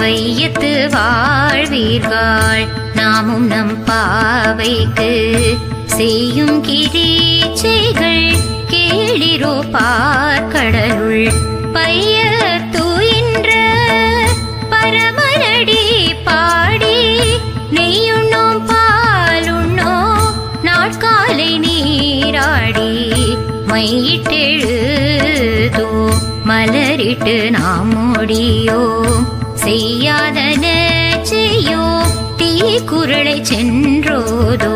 வையத்து வாழ்வீர்கள் நாமும் நம் பாவைக்கு செய்யும் கிரீச்சைகள் கேளிரோ பார்க்கடலுள் பைய தூயின்ற பரமனடி பாடி நெய்யுண்ணோம் பாலுண்ணோம் நாட்காலை நீராடி மையிட்டெழுதோ மலரிட்டு நாம் முடியோ செய்யாதன செய்யோ தீ குரலை சென்றோதோ